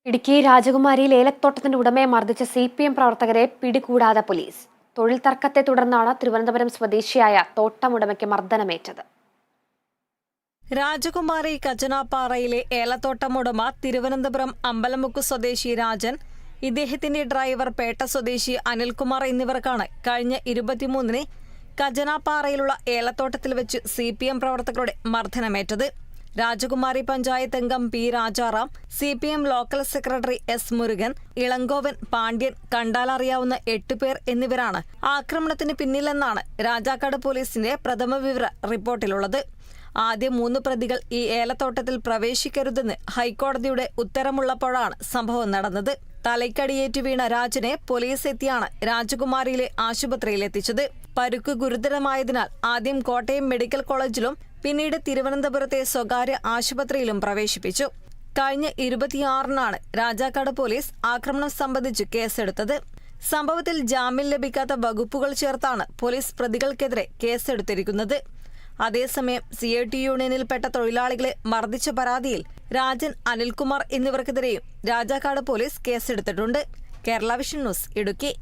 ഇടുക്കി രാജകുമാരിയിൽ ഏലത്തോട്ടത്തിന്റെ ഉടമയെ മർദ്ദിച്ച CPM പ്രവർത്തകരെ പിടികൂടാതെ പോലീസ്. തൊഴിൽ തർക്കത്തെ തുടർന്നാണ് തിരുവനന്തപുരം സ്വദേശിയായ തോട്ടമുടമയ്ക്ക് മർദ്ദനമേറ്റത്. രാജകുമാരി കച്ചനാപ്പാറയിലെ ഏലത്തോട്ടമുടമ തിരുവനന്തപുരം അമ്പലമുക്ക് സ്വദേശി രാജൻ, ഇദ്ദേഹത്തിന്റെ ഡ്രൈവർ പേട്ട സ്വദേശി അനിൽകുമാർ എന്നിവർക്കാണ് കഴിഞ്ഞ 23-ന് കച്ചനാപ്പാറയിലുള്ള ഏലത്തോട്ടത്തിൽ വെച്ച് CPM പ്രവർത്തകരുടെ മർദ്ദനമേറ്റത്. രാജകുമാരി പഞ്ചായത്ത് അംഗം P. Rajaram, CPM local secretary S. Murugan, Ilangovan, Pandian, കണ്ടാലറിയാവുന്ന 8 പേർ എന്നിവരാണ് ആക്രമണത്തിന് പിന്നിലെന്നാണ് രാജാക്കാട് പോലീസിന്റെ പ്രഥമ വിവര റിപ്പോർട്ടിലുള്ളത്. ആദ്യ 3 പ്രതികൾ ഈ ഏലത്തോട്ടത്തിൽ പ്രവേശിക്കരുതെന്ന് ഹൈക്കോടതിയുടെ ഉത്തരമുള്ളപ്പോഴാണ് സംഭവം നടന്നത്. തലയ്ക്കടിയേറ്റു വീണ രാജനെ പോലീസ് എത്തിയാണ് രാജകുമാരിയിലെ ആശുപത്രിയിലെത്തിച്ചത്. പരുക്ക് ഗുരുതരമായതിനാൽ ആദ്യം കോട്ടയം മെഡിക്കൽ കോളേജിലും പിന്നീട് തിരുവനന്തപുരത്തെ സ്വകാര്യ ആശുപത്രിയിലും പ്രവേശിപ്പിച്ചു. കഴിഞ്ഞ 26-നാണ് രാജാക്കാട് പോലീസ് ആക്രമണം സംബന്ധിച്ച് കേസെടുത്തത്. സംഭവത്തിൽ ജാമ്യം ലഭിക്കാത്ത വകുപ്പുകൾ ചേർത്താണ് പോലീസ് പ്രതികൾക്കെതിരെ കേസെടുത്തിരിക്കുന്നത്. അതേസമയം CIT യൂണിയനിൽപ്പെട്ട തൊഴിലാളികളെ മർദ്ദിച്ച പരാതിയിൽ രാജൻ, അനിൽകുമാർ എന്നിവർക്കെതിരെയും രാജാക്കാട് പോലീസ് കേസെടുത്തിട്ടുണ്ട്. Kerala vision news, Idukki.